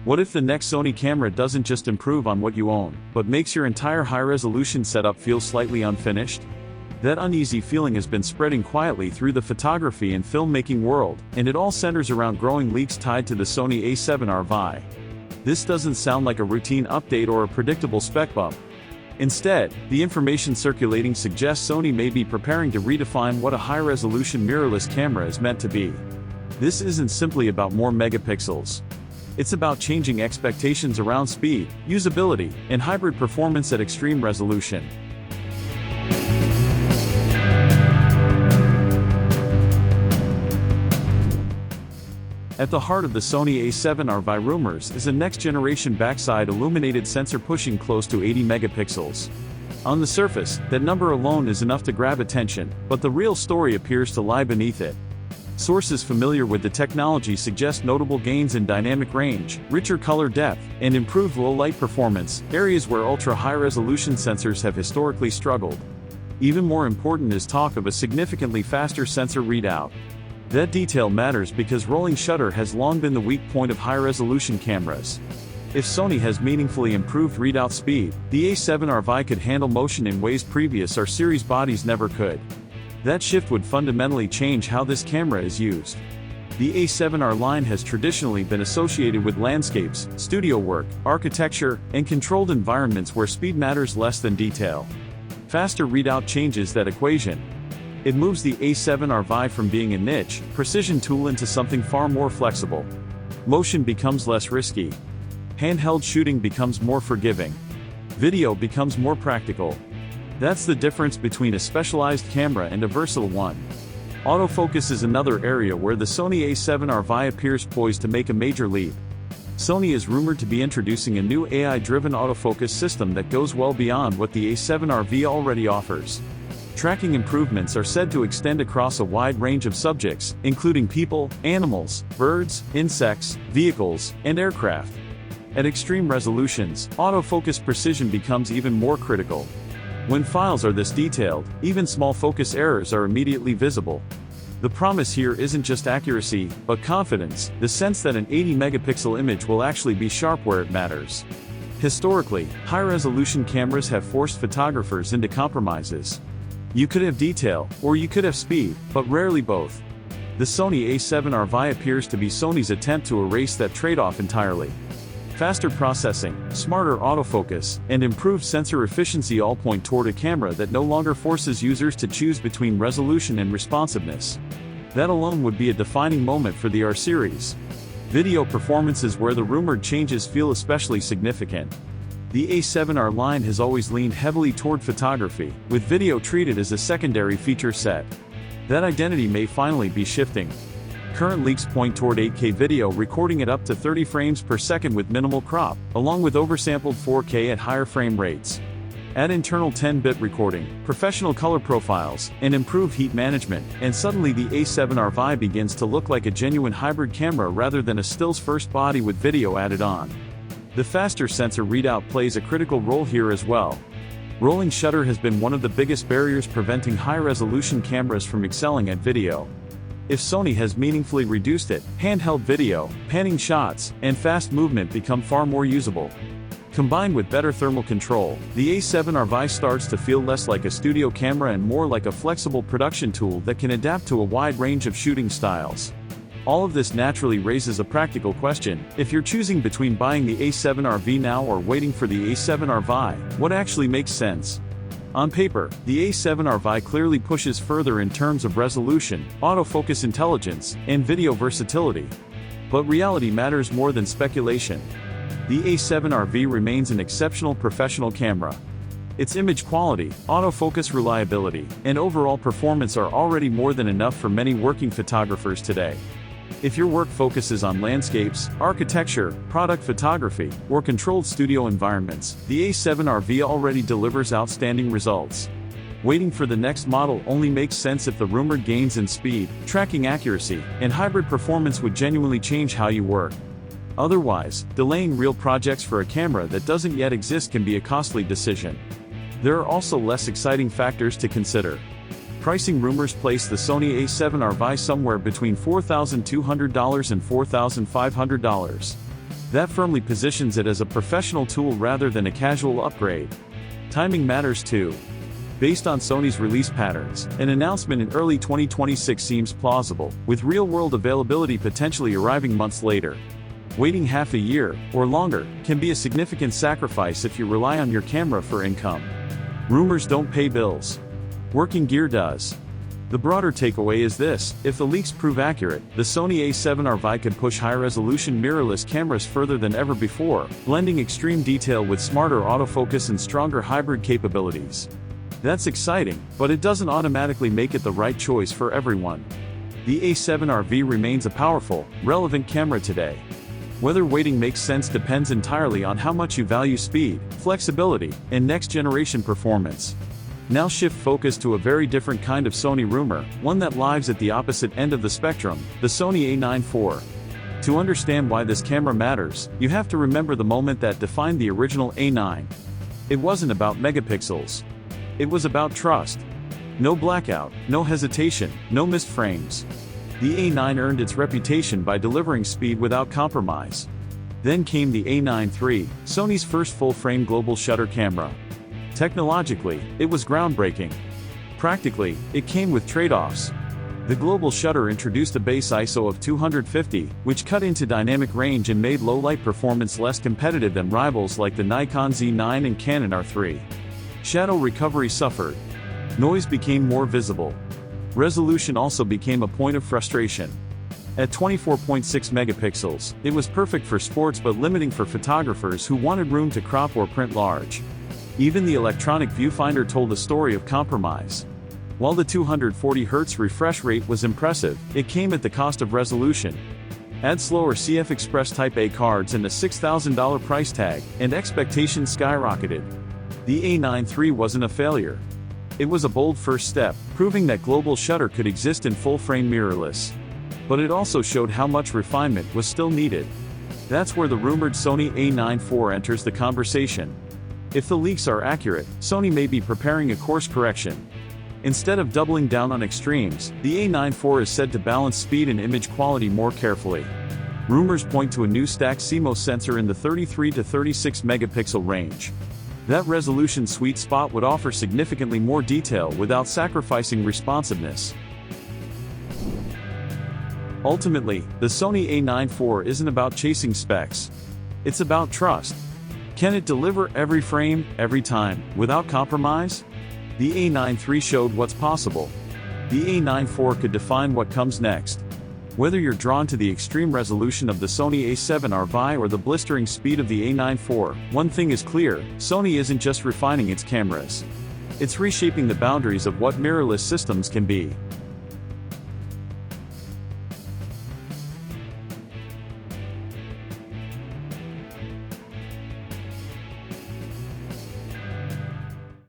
What if the next Sony camera doesn't just improve on what you own, but makes your entire high-resolution setup feel slightly unfinished? That uneasy feeling has been spreading quietly through the photography and filmmaking world, and it all centers around growing leaks tied to the Sony A7R VI. This doesn't sound like a routine update or a predictable spec bump. Instead, the information circulating suggests Sony may be preparing to redefine what a high-resolution mirrorless camera is meant to be. This isn't simply about more megapixels. It's about changing expectations around speed, usability, and hybrid performance at extreme resolution. At the heart of the Sony A7R VI rumors is a next-generation backside illuminated sensor pushing close to 80 megapixels. On the surface, that number alone is enough to grab attention, but the real story appears to lie beneath it. Sources familiar with the technology suggest notable gains in dynamic range, richer color depth, and improved low-light performance, areas where ultra-high-resolution sensors have historically struggled. Even more important is talk of a significantly faster sensor readout. That detail matters because rolling shutter has long been the weak point of high-resolution cameras. If Sony has meaningfully improved readout speed, the A7R VI could handle motion in ways previous R series bodies never could. That shift would fundamentally change how this camera is used. The A7R line has traditionally been associated with landscapes, studio work, architecture, and controlled environments where speed matters less than detail. Faster readout changes that equation. It moves the A7R VI from being a niche, precision tool into something far more flexible. Motion becomes less risky. Handheld shooting becomes more forgiving. Video becomes more practical. That's the difference between a specialized camera and a versatile one. Autofocus is another area where the Sony A7R VI appears poised to make a major leap. Sony is rumored to be introducing a new AI-driven autofocus system that goes well beyond what the A7R VI already offers. Tracking improvements are said to extend across a wide range of subjects, including people, animals, birds, insects, vehicles, and aircraft. At extreme resolutions, autofocus precision becomes even more critical. When files are this detailed, even small focus errors are immediately visible. The promise here isn't just accuracy, but confidence, the sense that an 80-megapixel image will actually be sharp where it matters. Historically, high-resolution cameras have forced photographers into compromises. You could have detail, or you could have speed, but rarely both. The Sony A7R VI appears to be Sony's attempt to erase that trade-off entirely. Faster processing, smarter autofocus, and improved sensor efficiency all point toward a camera that no longer forces users to choose between resolution and responsiveness. That alone would be a defining moment for the R series. Video performance is where the rumored changes feel especially significant. The A7R line has always leaned heavily toward photography, with video treated as a secondary feature set. That identity may finally be shifting. Current leaks point toward 8K video recording at up to 30 frames per second with minimal crop, along with oversampled 4K at higher frame rates. Add internal 10-bit recording, professional color profiles, and improved heat management, and suddenly the A7R VI begins to look like a genuine hybrid camera rather than a stills-first body with video added on. The faster sensor readout plays a critical role here as well. Rolling shutter has been one of the biggest barriers preventing high-resolution cameras from excelling at video. If Sony has meaningfully reduced it, handheld video, panning shots, and fast movement become far more usable. Combined with better thermal control, the A7R VI starts to feel less like a studio camera and more like a flexible production tool that can adapt to a wide range of shooting styles. All of this naturally raises a practical question: if you're choosing between buying the A7R VI now or waiting for the A7R VI, what actually makes sense? On paper, the A7R VI clearly pushes further in terms of resolution, autofocus intelligence, and video versatility. But reality matters more than speculation. The A7R VI remains an exceptional professional camera. Its image quality, autofocus reliability, and overall performance are already more than enough for many working photographers today. If your work focuses on landscapes, architecture, product photography, or controlled studio environments, the A7R VI already delivers outstanding results. Waiting for the next model only makes sense if the rumored gains in speed, tracking accuracy, and hybrid performance would genuinely change how you work. Otherwise, delaying real projects for a camera that doesn't yet exist can be a costly decision. There are also less exciting factors to consider. Pricing rumors place the Sony A7R VI somewhere between $4,200 and $4,500. That firmly positions it as a professional tool rather than a casual upgrade. Timing matters too. Based on Sony's release patterns, an announcement in early 2026 seems plausible, with real-world availability potentially arriving months later. Waiting half a year, or longer, can be a significant sacrifice if you rely on your camera for income. Rumors don't pay bills. Working gear does. The broader takeaway is this: if the leaks prove accurate, the Sony A7R VI could push high-resolution mirrorless cameras further than ever before, blending extreme detail with smarter autofocus and stronger hybrid capabilities. That's exciting, but it doesn't automatically make it the right choice for everyone. The A7R VI remains a powerful, relevant camera today. Whether waiting makes sense depends entirely on how much you value speed, flexibility, and next-generation performance. Now shift focus to a very different kind of Sony rumor, one that lives at the opposite end of the spectrum, the Sony A9 IV. To understand why this camera matters, you have to remember the moment that defined the original A9. It wasn't about megapixels. It was about trust. No blackout, no hesitation, no missed frames. The A9 earned its reputation by delivering speed without compromise. Then came the A9 III, Sony's first full-frame global shutter camera. Technologically, it was groundbreaking. Practically, it came with trade-offs. The global shutter introduced a base ISO of 250, which cut into dynamic range and made low-light performance less competitive than rivals like the Nikon Z9 and Canon R3. Shadow recovery suffered. Noise became more visible. Resolution also became a point of frustration. At 24.6 megapixels, it was perfect for sports but limiting for photographers who wanted room to crop or print large. Even the electronic viewfinder told a story of compromise. While the 240Hz refresh rate was impressive, it came at the cost of resolution. Add slower CF Express Type A cards and a $6,000 price tag, and expectations skyrocketed. The A9 III wasn't a failure. It was a bold first step, proving that global shutter could exist in full-frame mirrorless. But it also showed how much refinement was still needed. That's where the rumored Sony A9 IV enters the conversation. If the leaks are accurate, Sony may be preparing a course correction. Instead of doubling down on extremes, the A9 IV is said to balance speed and image quality more carefully. Rumors point to a new stacked CMOS sensor in the 33 to 36 megapixel range. That resolution sweet spot would offer significantly more detail without sacrificing responsiveness. Ultimately, the Sony A9 IV isn't about chasing specs. It's about trust. Can it deliver every frame, every time, without compromise? The A9 III showed what's possible. The A9 IV could define what comes next. Whether you're drawn to the extreme resolution of the Sony A7R VI or the blistering speed of the A9 IV, one thing is clear: Sony isn't just refining its cameras. It's reshaping the boundaries of what mirrorless systems can be.